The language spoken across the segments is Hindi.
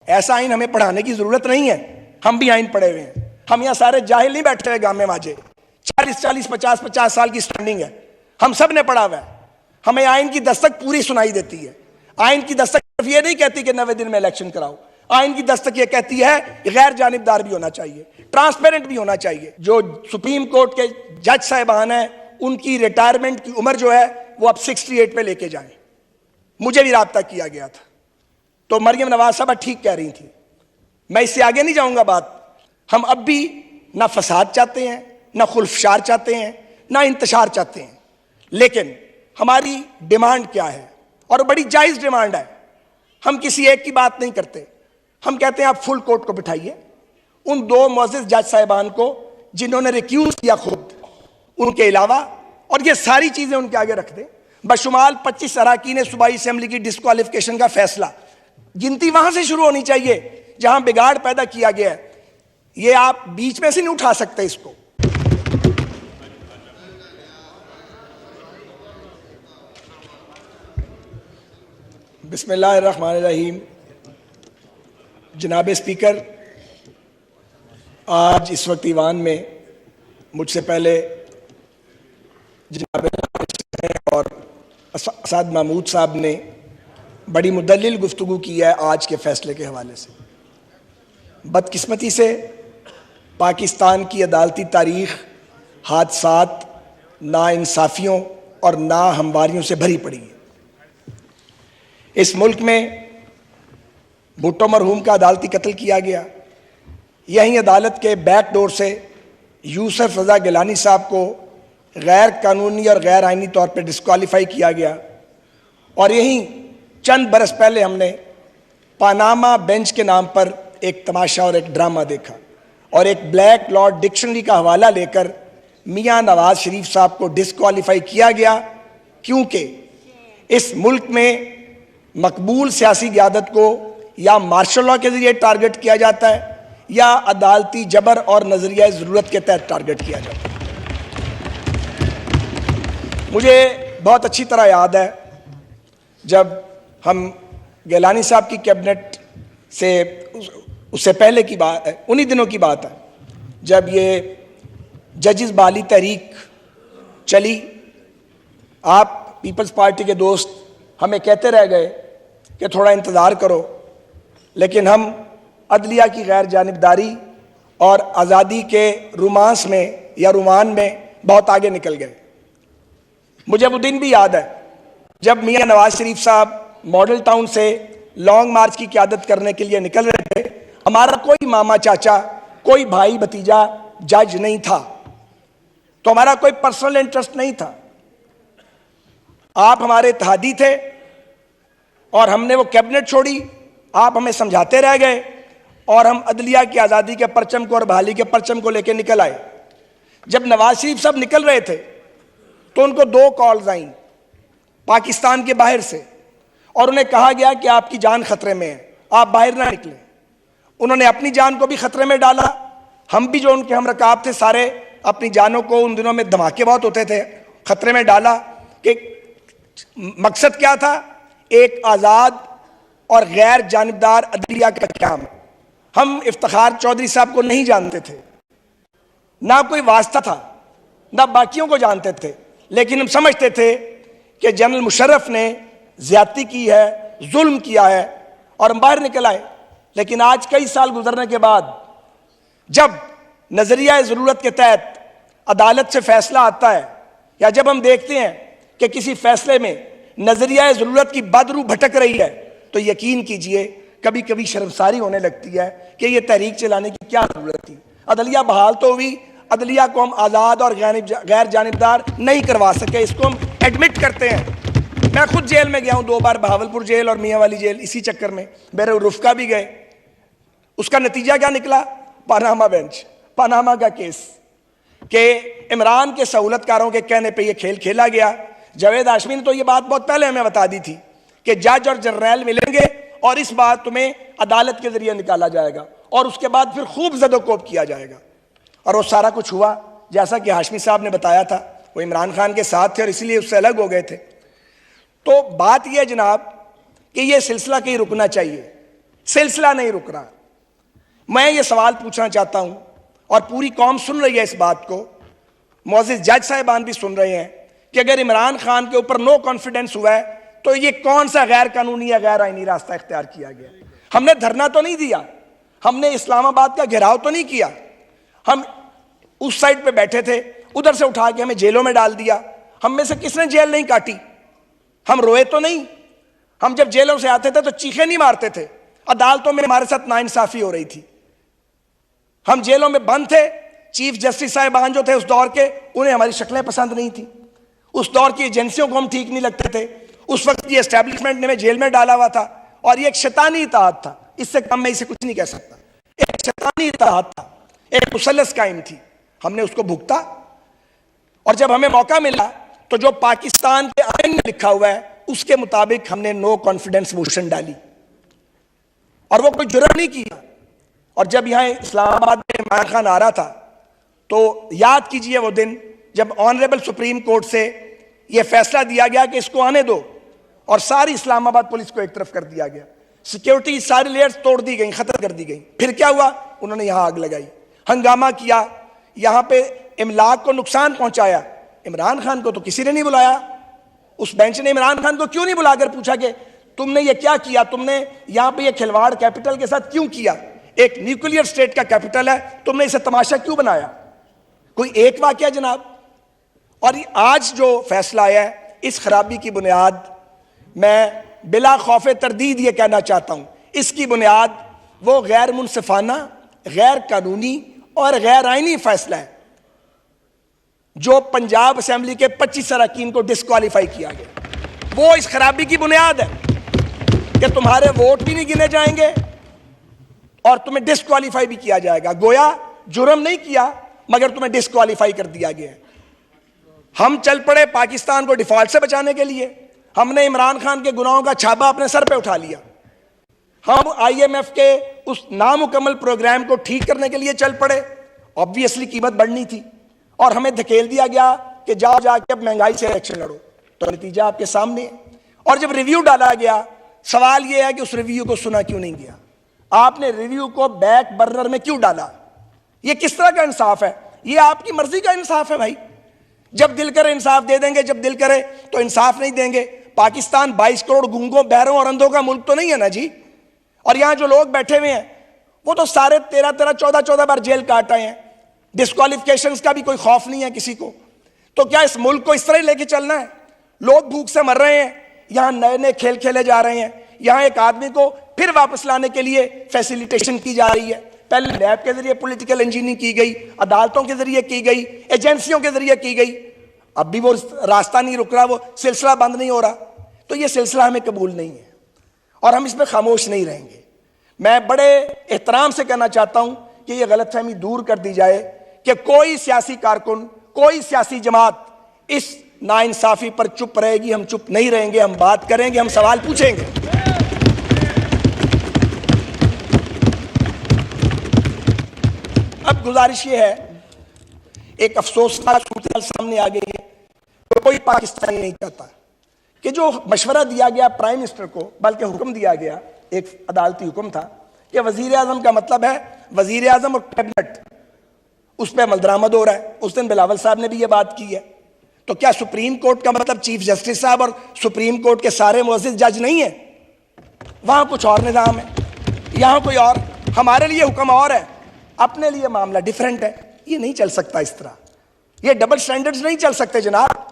ऐसा आइन हमें पढ़ाने की जरूरत नहीं है, हम भी आइन पढ़े हुए हैं। हम यहाँ सारे जाहिल नहीं बैठे हुए गामे माजे, 40-40, 50-50 साल की स्टैंडिंग है, हम सब ने पढ़ा हुआ है। हमें आइन की दस्तक पूरी सुनाई देती है। आइन की दस्तक सिर्फ ये नहीं कहती कि 90 दिन में इलेक्शन कराओ, आइन की दस्तक ये कहती है कि गैर जानिबदार भी होना चाहिए, ट्रांसपेरेंट भी होना चाहिए। जो सुप्रीम कोर्ट के जज साहिबान हैं, उनकी रिटायरमेंट की उम्र जो है वो अब 68 पे लेके जाएं। मुझे भी राब्ता किया गया था, तो मरियम नवाज साहब ठीक कह रही थी। मैं इससे आगे नहीं जाऊंगा बात। हम अब भी ना फसाद चाहते हैं, ना खुल्फशार चाहते हैं, ना इंतशार चाहते हैं, लेकिन हमारी डिमांड क्या है, और बड़ी जायज डिमांड है। हम किसी एक की बात नहीं करते, हम कहते हैं आप फुल कोर्ट को बिठाइए, उन 2 मुअज़्ज़िज़ जज साहिबान को जिन्होंने रिक्यूज किया खुद, उनके अलावा, और ये सारी चीजें उनके आगे रख दें। बशुमाल 25 अरकान सूबाई असेंबली की डिस्क्वालिफिकेशन का फैसला, गिनती वहां से शुरू होनी चाहिए जहां बिगाड़ पैदा किया गया है। ये आप बीच में से नहीं उठा सकते इसको। बिस्मिल्लाहिर्रहमानिर्रहीम। जनाब स्पीकर, आज इस वक्त ईवान में मुझसे पहले जनाब और असद महमूद साहब ने बड़ी मुदल्लिल गुफ्तगू की है आज के फैसले के हवाले से। बदकिस्मती से पाकिस्तान की अदालती तारीख हादसात, नाइंसाफ़ियों और नाहमवारियों से भरी पड़ी है। इस मुल्क में भुट्टो मरहूम का अदालती कत्ल किया गया, यहीं अदालत के बैक डोर से यूसुफ रज़ा गिलानी साहब को गैर कानूनी और गैर आइनी तौर पर डिस्क्वालीफाई किया गया, और यहीं चंद बरस पहले हमने पानामा बेंच के नाम पर एक तमाशा और एक ड्रामा देखा, और एक ब्लैक लॉ डिक्शनरी का हवाला लेकर मियां नवाज शरीफ साहब को डिस्क्वालीफाई किया गया, क्योंकि इस मुल्क में मकबूल सियासी क़यादत को या मार्शल लॉ के ज़रिए टारगेट किया जाता है या अदालती जबर और नज़रिया ज़रूरत के तहत टारगेट किया जाता है। मुझे बहुत अच्छी तरह याद है जब हम गिलानी साहब की कैबिनेट से, उससे पहले की बात है, उन्हीं दिनों की बात है जब ये जजिस बाली तहरीक चली। आप पीपल्स पार्टी के दोस्त हमें कहते रह गए कि थोड़ा इंतज़ार करो, लेकिन हम अदलिया की गैर जानिबदारी और आज़ादी के रोमांस में या रुमान में बहुत आगे निकल गए। मुझे वो दिन भी याद है जब मियां नवाज शरीफ साहब मॉडल टाउन से लॉन्ग मार्च की क़यादत करने के लिए निकल रहे थे। हमारा कोई मामा चाचा, कोई भाई भतीजा जज नहीं था, तो हमारा कोई पर्सनल इंटरेस्ट नहीं था। आप हमारे इत्तेहादी थे और हमने वो कैबिनेट छोड़ी, आप हमें समझाते रह गए, और हम अदलिया की आज़ादी के परचम को और बहाली के परचम को लेकर निकल आए। जब नवाज शरीफ साहब निकल रहे थे तो उनको 2 कॉल्स आई पाकिस्तान के बाहर से, और उन्हें कहा गया कि आपकी जान खतरे में है, आप बाहर ना निकलें। उन्होंने अपनी जान को भी खतरे में डाला, हम भी जो उनके हम रकाब थे सारे अपनी जानों को, उन दिनों में धमाके बहुत होते थे, खतरे में डाला। कि मकसद क्या था? एक आज़ाद और गैर जानिबदार अदलिया का क़याम। हम इफ्तिखार चौधरी साहब को नहीं जानते थे, ना कोई वास्ता था, ना बाकियों को जानते थे, लेकिन हम समझते थे कि जनरल मुशर्रफ ने ज्यादती की है, जुल्म किया है, और हम बाहर निकल आए। लेकिन आज कई साल गुजरने के बाद जब नजरिया ज़रूरत के तहत अदालत से फैसला आता है, या जब हम देखते हैं कि किसी फैसले में नजरिया ज़रूरत की बदरू भटक रही है, तो यकीन कीजिए कभी कभी शर्मसारी होने लगती है कि यह तहरीक चलाने की क्या ज़रूरत थी। अदलिया बहाल तो हुई, अदलिया को हम आज़ाद और गैर जानिबदार नहीं करवा सके, इसको हम एडमिट करते हैं। मैं खुद जेल में गया हूं 2 बार, बहावलपुर जेल और मियां वाली जेल, इसी चक्कर में। मेरे रुफ़का भी गए। उसका नतीजा क्या निकला? पानामा बेंच, पानामा का केस, कि इमरान के सहूलतकारों के कहने पर यह खेल खेला गया। जावेद हाशमी ने तो यह बात बहुत पहले हमें बता दी थी कि जज और जर्नैल मिलेंगे और इस बात तुम्हें अदालत के जरिए निकाला जाएगा, और उसके बाद फिर खूब ज़दोकोब किया जाएगा। और वो सारा कुछ हुआ जैसा कि हाशमी साहब ने बताया था। वो इमरान खान के साथ थे और इसीलिए उससे अलग हो गए थे। तो बात यह है जनाब कि यह सिलसिला कहीं रुकना चाहिए। सिलसिला नहीं रुक रहा। मैं ये सवाल पूछना चाहता हूं और पूरी कौम सुन रही है इस बात को, मोअज़्ज़िज़ जज साहिबान भी सुन रहे हैं कि अगर इमरान खान के ऊपर नो कॉन्फिडेंस हुआ है तो ये कौन सा गैर कानूनी या गैर आईनी रास्ता इख्तियार किया गया। हमने धरना तो नहीं दिया, हमने इस्लामाबाद का घेराव तो नहीं किया, हम उस साइड पे बैठे थे, उधर से उठा के हमें जेलों में डाल दिया। हम में से किसने जेल नहीं काटी? हम रोए तो नहीं? हम जब जेलों से आते थे तो चीखे नहीं मारते थे? अदालतों में हमारे साथ नाइंसाफी हो रही थी, हम जेलों में बंद थे। चीफ जस्टिस साहिबान जो थे उस दौर के, उन्हें हमारी शक्लें पसंद नहीं थी, उस दौर की एजेंसियों को हम ठीक नहीं लगते थे, उस वक्त की एस्टेब्लिशमेंट ने हमें जेल में डाला हुआ था और ये एक शैतानी इताअत था, इससे कम मैं इसे कुछ नहीं कह सकता। एक शैतानी इताअत था, एक मुसल्लस कायम थी, हमने उसको भुगता। और जब हमें मौका मिला तो जो पाकिस्तान के आईन में लिखा हुआ है उसके मुताबिक हमने नो कॉन्फिडेंस मोशन डाली और वो कोई जुर्म नहीं किया। और जब यहां इस्लामाबाद में इमरान खान आ रहा था तो याद कीजिए वो दिन जब ऑनरेबल सुप्रीम कोर्ट से ये फैसला दिया गया कि इसको आने दो और सारी इस्लामाबाद पुलिस को एक तरफ कर दिया गया, सिक्योरिटी सारी लेयर्स तोड़ दी गई, खत्म कर दी गई। फिर क्या हुआ? उन्होंने यहां आग लगाई, हंगामा किया, यहां पे इमलाक को नुकसान पहुंचाया। इमरान खान को तो किसी ने नहीं बुलाया। उस बेंच ने इमरान खान को क्यों नहीं बुलाकर पूछा कि तुमने ये क्या किया, तुमने यहां पे ये खिलवाड़ कैपिटल के साथ क्यों किया? एक न्यूक्लियर स्टेट का कैपिटल है, तुमने इसे तमाशा क्यों बनाया? कोई एक वाकया जनाब। और आज जो फैसला आया है, इस खराबी की बुनियाद मैं बिला खौफे तरदीद ये कहना चाहता हूं, इसकी बुनियाद वो गैर मुनसिफाना, गैर कानूनी और गैर आईनी फैसला है जो पंजाब असेंबली के 25 अरकान को डिस्क्वालीफाई किया गया। वो इस खराबी की बुनियाद है कि तुम्हारे वोट भी नहीं गिने जाएंगे और तुम्हें डिस्क्वालीफाई भी किया जाएगा। गोया जुर्म नहीं किया मगर तुम्हें डिस्क्वालीफाई कर दिया गया। हम चल पड़े पाकिस्तान को डिफॉल्ट से बचाने के लिए, हमने इमरान खान के गुनाहों का छाबा अपने सर पे उठा लिया। हम IMF के उस नामुकम्मल प्रोग्राम को ठीक करने के लिए चल पड़े। ऑब्वियसली कीमत बढ़नी थी और हमें धकेल दिया गया कि जाओ जाके अब महंगाई से इलेक्शन लड़ो। तो नतीजा आपके सामने है। और जब रिव्यू डाला गया, सवाल यह है कि उस रिव्यू को सुना क्यों नहीं गया? आपने रिव्यू को बैक बर्नर में क्यों डाला? यह किस तरह का इंसाफ है? यह आपकी मर्जी का इंसाफ है भाई। जब दिल करे इंसाफ दे देंगे, जब दिल करे तो इंसाफ नहीं देंगे। पाकिस्तान 22 करोड़ गूंगों, बहरों और अंधों का मुल्क तो नहीं है ना जी। और यहां जो लोग बैठे हुए हैं वो तो सारे 13 14 बार जेल काट आए हैं। डिस्क्वालिफिकेशंस का भी कोई खौफ नहीं है किसी को। तो क्या इस मुल्क को इस तरह लेके चलना है? लोग भूख से मर रहे हैं, यहां नए नए खेल खेले जा रहे हैं। यहां एक आदमी को फिर वापस लाने के लिए फैसिलिटेशन की जा रही है। पहले लैब के जरिए पॉलिटिकल इंजीनियरिंग की गई, अदालतों के जरिए की गई, एजेंसियों के जरिए की गई। अब भी वो रास्ता नहीं रुक रहा, वो सिलसिला बंद नहीं हो रहा। तो ये सिलसिला हमें कबूल नहीं है और हम इसमें खामोश नहीं रहेंगे। मैं बड़े एहतराम से कहना चाहता हूं कि यह गलतफहमी दूर कर दी जाए कि कोई सियासी कारकुन, कोई सियासी जमात इस नाइंसाफी पर चुप रहेगी। हम चुप नहीं रहेंगे, हम बात करेंगे, हम सवाल पूछेंगे। अब गुजारिश ये है, एक अफसोसनाक सूरत सामने आ गई है, तो कोई पाकिस्तानी नहीं चाहता कि जो मशवरा दिया गया प्राइम मिनिस्टर को, बल्कि हुक्म दिया गया, एक अदालती हुक्म था कि वजीर आजम का मतलब है वजीर आजम और कैबिनेट, उस पर अमल दरामद हो रहा है। उस दिन बिलावल साहब ने भी ये बात की है। तो क्या सुप्रीम कोर्ट का मतलब चीफ जस्टिस साहब और सुप्रीम कोर्ट के सारे मुअज़्ज़िज़ जज नहीं है? वहां कुछ और निज़ाम है, यहां कोई और। हमारे लिए हुक्म और है, अपने लिए मामला डिफरेंट है। ये नहीं चल सकता इस तरह, ये डबल स्टैंडर्ड्स नहीं चल सकते जनाब।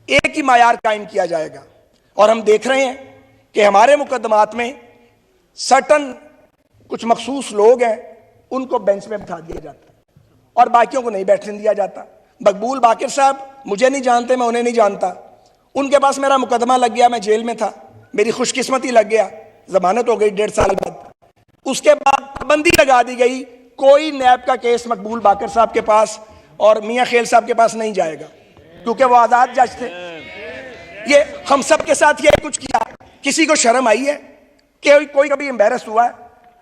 एक ही मायार कायम किया जाएगा। और हम देख रहे हैं कि हमारे मुकदमात में सर्टन कुछ मखसूस लोग हैं, उनको बेंच में बिठा दिया जाता है और बाकियों को नहीं बैठने दिया जाता। मकबूल बाकिर साहब मुझे नहीं जानते, मैं उन्हें नहीं जानता। उनके पास मेरा मुकदमा लग गया, मैं जेल में था, मेरी खुशकिस्मती लग गया, जमानत हो गई 1.5 साल बाद। उसके बाद पाबंदी लगा दी गई, कोई नैब का केस मकबूल बाकिर साहब के पास और मियां खेल साहब के पास नहीं जाएगा क्योंकि वो आजाद जज थे। ये हम सब के साथ ये कुछ किया, किसी को शर्म आई है कि कोई कभी एम्बैरस हुआ है?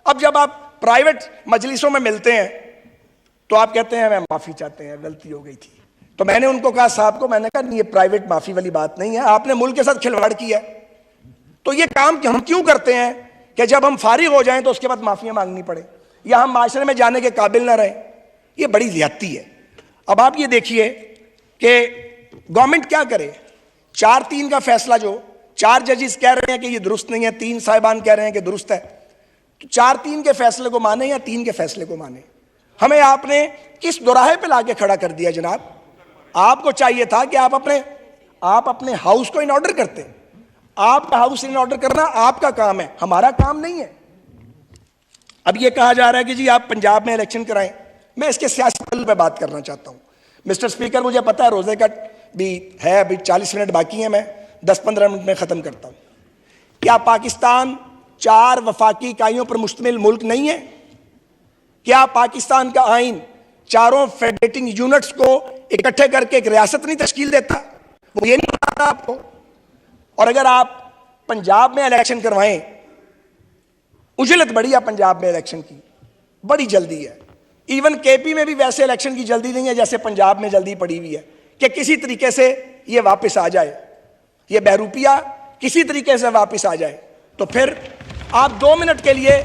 अब जब आप प्राइवेट मजलिसों में मिलते हैं तो आप कहते हैं मैं माफी चाहते हैं, गलती हो गई थी। तो मैंने उनको कहा, साहब को मैंने कहा ये प्राइवेट माफी वाली बात नहीं है, आपने मुल्क के साथ खिलवाड़ किया है। तो ये काम हम क्यों करते हैं कि जब हम फारिग हो जाएं तो उसके बाद माफिया मांगनी पड़े या हम माशरे में जाने के काबिल ना रहें। ये बड़ी ज्यादती है। अब आप ये देखिए कि गवर्नमेंट क्या करे। 4-3 का फैसला जो 4 जजेस कह रहे हैं कि ये दुरुस्त नहीं है, 3 साहिबान कह रहे हैं कि दुरुस्त है, तो 4-3 के फैसले को माने या 3 के फैसले को माने? हमें आपने किस दोराहे पे लाके खड़ा कर दिया जनाब? आपको चाहिए था कि आप अपने हाउस को इन ऑर्डर करते। आपका हाउस इन ऑर्डर करना आपका काम है, हमारा काम नहीं है। अब यह कहा जा रहा है कि जी आप पंजाब में इलेक्शन कराएं। मैं इसके सियासी पहलू पे बात करना चाहता हूं। मिस्टर स्पीकर, मुझे पता है रोजे का भी है, अभी 40 मिनट बाकी है, मैं 10-15 मिनट में खत्म करता हूं। क्या पाकिस्तान 4 वफाकी इकाइयों पर मुश्तमिल मुल्क नहीं है? क्या पाकिस्तान का आइन 4 फेडरेटिंग यूनिट्स को इकट्ठे करके एक रियासत नहीं तश्कील देता? वो ये नहीं पता आपको? और अगर आप पंजाब में इलेक्शन करवाएं, उजलत बड़ी है पंजाब में इलेक्शन की, बड़ी जल्दी है। इवन केपी में भी वैसे इलेक्शन की जल्दी नहीं है जैसे पंजाब में जल्दी पड़ी हुई है कि किसी तरीके से ये वापस आ जाए, ये बहरूपिया किसी तरीके से वापस आ जाए। तो फिर आप 2 मिनट के लिए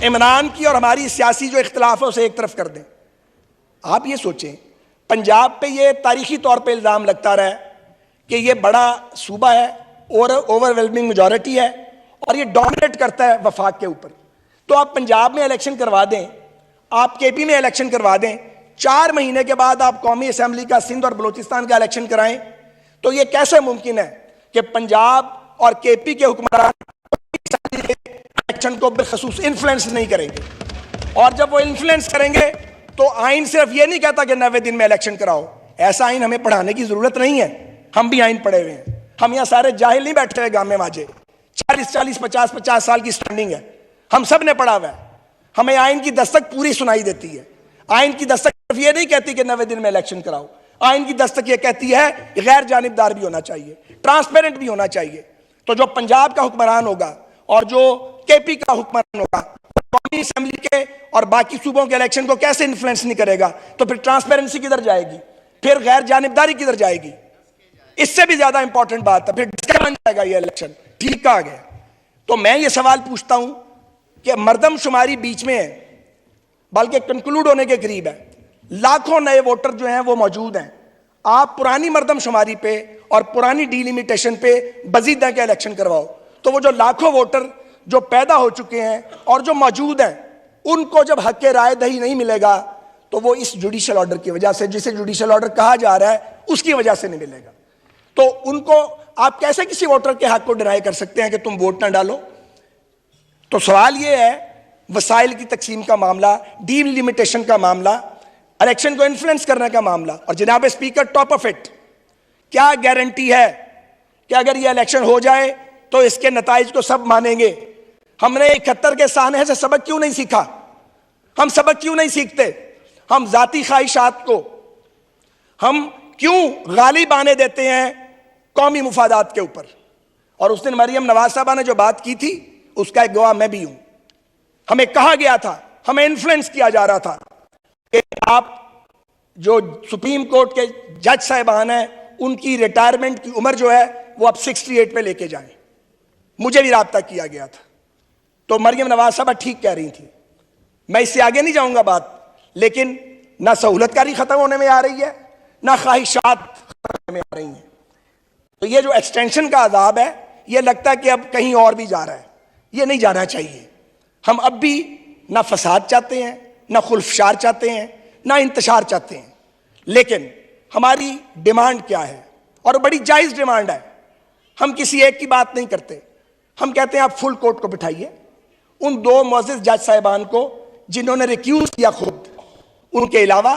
इमरान की और हमारी सियासी जो इख्तिलाफ है उसे एक तरफ कर दें। आप ये सोचें, पंजाब पे ये तारीखी तौर पे इल्ज़ाम लगता रहा है कि ये बड़ा सूबा है और ओवरवेलमिंग मेजॉरिटी है और ये डोमिनेट करता है वफाक के ऊपर। तो आप पंजाब में इलेक्शन करवा दें, आप केपी में इलेक्शन करवा दें, 4 महीने के बाद आप कौमी असम्बली का सिंध और बलूचिस्तान का इलेक्शन कराएं, तो ये कैसे मुमकिन है कि पंजाब और केपी के हुक्मरान इलेक्शन को बिलखसूस इन्फ्लुएंस नहीं करेंगे? और जब वो इन्फ्लुएंस करेंगे तो आइन सिर्फ ये नहीं कहता कि 90 दिन में इलेक्शन कराओ। ऐसा आइन हमें पढ़ाने की जरूरत नहीं है, हम भी आइन पढ़े हुए हैं। हम यहाँ सारे जाहिल नहीं बैठे हुए गामे माजे, 40-40, 50-50 साल की स्टैंडिंग है, हम सब ने पढ़ा हुआ है। हमें आइन की दस्तक पूरी सुनाई देती है। आइन की दस्तक सिर्फ ये नहीं कहती कि 90 दिन में इलेक्शन कराओ, आइन की दस्तक ये कहती है कि गैर जानिबदार भी होना चाहिए, ट्रांसपेरेंट भी होना चाहिए। तो जो पंजाब का हुक्मरान होगा और जो केपी का हुक्मरान होगा, कौमी असेंबली के और बाकी सूबों के इलेक्शन को कैसे इन्फ्लुएंस नहीं करेगा? तो फिर ट्रांसपेरेंसी किधर जाएगी, फिर गैर जानिबदारी किधर जाएगी? इससे भी ज्यादा इंपॉर्टेंट बात है, फिर किसका बन जाएगा ये इलेक्शन? ठीक कहा गया। तो मैं ये सवाल पूछता हूं कि मर्दमशुमारी बीच में है, बल्कि कंक्लूड होने के करीब है, लाखों नए वोटर जो हैं वो मौजूद हैं। आप पुरानी मर्दमशुमारी पे और पुरानी डिलिमिटेशन पे बजीदा का इलेक्शन करवाओ, तो वो जो लाखों वोटर जो पैदा हो चुके हैं और जो मौजूद हैं, उनको जब हक के राय दही नहीं मिलेगा तो वो इस जुडिशियल ऑर्डर की वजह से, जिसे जुडिशियल ऑर्डर कहा जा रहा है, उसकी वजह से नहीं मिलेगा। तो उनको आप कैसे किसी वोटर के हक को डिनाई कर सकते हैं कि तुम वोट ना डालो? तो सवाल यह है, वसाइल की तकसीम का मामला, डिलिमिटेशन का मामला, इलेक्शन को इन्फ्लुएंस करने का मामला, और जनाब स्पीकर टॉप ऑफ इट, क्या गारंटी है कि अगर यह इलेक्शन हो जाए तो इसके नताइज को सब मानेंगे? हमने 71 के सानहे से सबक क्यों नहीं सीखा? हम सबक क्यों नहीं सीखते? हम जाती ख्वाहिशात को हम क्यों गालिब आने देते हैं कौमी मुफादात के ऊपर? और उस दिन मरियम नवाज साहबा ने जो बात की थी उसका एक गवाह मैं भी हूं। हमें कहा गया था, हमें इन्फ्लुएंस किया जा रहा था कि आप जो सुप्रीम कोर्ट के जज साहिबान हैं उनकी रिटायरमेंट की उम्र जो है वो अब 68 पे लेके जाएं। मुझे भी राब्ता किया गया था। तो मरियम नवाज साहबा ठीक कह रही थी। मैं इससे आगे नहीं जाऊंगा बात, लेकिन ना सहूलतकारी खत्म होने में आ रही है, ना ख्वाहिशात खत्म होने में आ रही हैं। तो ये जो एक्सटेंशन का अजाब है, ये लगता है कि अब कहीं और भी जा रहा है। ये नहीं जाना चाहिए। हम अब भी ना फसाद चाहते हैं, ना खुल्फशार चाहते हैं, ना इंतशार चाहते हैं। लेकिन हमारी डिमांड क्या है? और बड़ी जायज डिमांड है। हम किसी एक की बात नहीं करते। हम कहते हैं आप फुल कोर्ट को बिठाइए, उन 2 मुअज़्ज़िज़ जज साहिबान को जिन्होंने रिक्यूज किया खुद, उनके अलावा,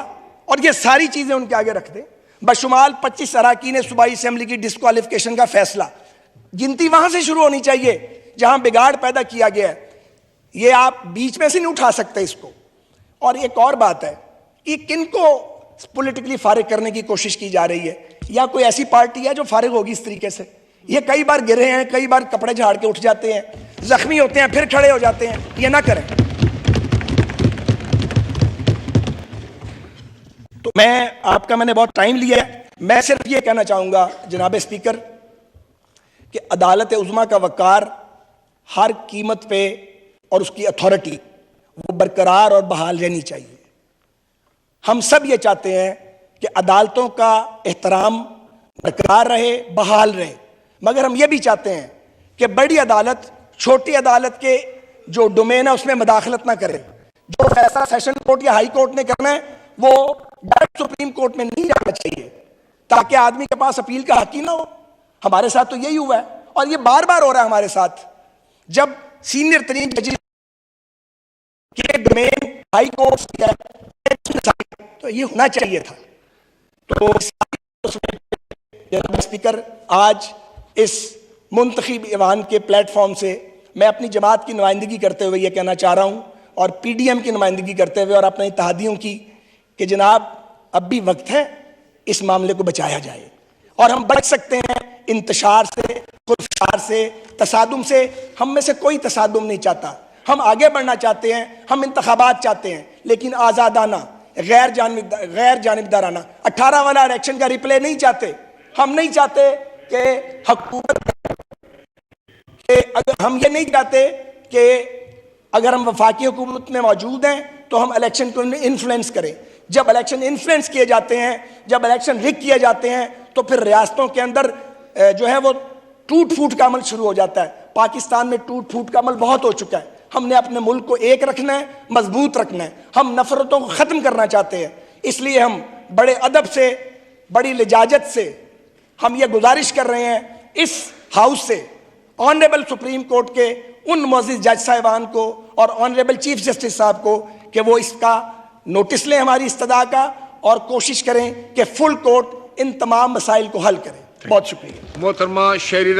और ये सारी चीजें उनके आगे रख दें, बशुमाल 25 अराकीन सूबाई असेंबली की डिस्क्वालिफिकेशन का फैसला। गिनती वहां से शुरू होनी चाहिए जहां बिगाड़ पैदा किया गया है। ये आप बीच में से नहीं उठा सकते इसको। और एक और बात है कि किनको पॉलिटिकली फारिग करने की कोशिश की जा रही है, या कोई ऐसी पार्टी है जो फारिग होगी इस तरीके से? ये कई बार गिरे हैं, कई बार कपड़े झाड़ के उठ जाते हैं, जख्मी होते हैं, फिर खड़े हो जाते हैं। ये ना करें। तो मैंने बहुत टाइम लिया है। मैं सिर्फ ये कहना चाहूंगा जनाब स्पीकर कि अदालत उज़्मा का वक़ार हर कीमत पे और उसकी अथॉरिटी वो बरकरार और बहाल रहनी चाहिए। हम सब ये चाहते हैं कि अदालतों का एहतराम बरकरार रहे, बहाल रहे, मगर हम ये भी चाहते हैं कि बड़ी अदालत छोटी अदालत के जो डोमेन है उसमें मदाखलत ना करे। जो फैसला सेशन कोर्ट या हाई कोर्ट ने करना है वो डायरेक्ट सुप्रीम कोर्ट में नहीं जाना चाहिए, ताकि आदमी के पास अपील का हक ही ना हो। हमारे साथ तो यही हुआ है और ये बार बार हो रहा है हमारे साथ। जब सीनियर तरीन जज के डोमेन हाई कोर्ट तो ये होना चाहिए था। तो स्पीकर, आज इस मुंतखब ईवान के प्लेटफॉर्म से मैं अपनी जमात की नुमाइंदगी करते हुए यह कहना चाह रहा हूँ और पीडीएम की नुमाइंदगी करते हुए और अपने इत्तेहादियों की कि जनाब अब भी वक्त है इस मामले को बचाया जाए और हम बच सकते हैं इंतशार से, खुलफार से, तसादुम से। हम में से कोई तसादुम नहीं चाहता, हम आगे बढ़ना चाहते हैं, हम इंतखाबात चाहते हैं, लेकिन आज़ादाना, गैर जानिबदाराना। 18 वाला इलेक्शन का रिप्ले नहीं चाहते। हम नहीं चाहते कि हुकूमत, अगर हम ये नहीं चाहते कि अगर हम वफाकी हुकूमत में मौजूद हैं तो हम इलेक्शन को इन्फ्लुएंस करें। जब इलेक्शन इन्फ्लुएंस किए जाते हैं, जब इलेक्शन रिग किए जाते हैं, तो फिर रियासतों के अंदर जो है वो टूट फूट का अमल शुरू हो जाता है। पाकिस्तान में टूट फूट का अमल बहुत हो चुका है। हमने अपने मुल्क को एक रखना है, मजबूत रखना है। हम नफरतों को ख़त्म करना चाहते हैं। इसलिए हम बड़े अदब से, बड़ी लिजाजत से हम ये गुजारिश कर रहे हैं इस हाउस से, ऑनरेबल सुप्रीम कोर्ट के उन मुअज़्ज़िज़ जज साहिबान को और ऑनरेबल चीफ जस्टिस साहब को कि वो इसका नोटिस लें हमारी इस्तदा का और कोशिश करें कि फुल कोर्ट इन तमाम मसाइल को हल करें। बहुत शुक्रिया। मोहतरमा शेरी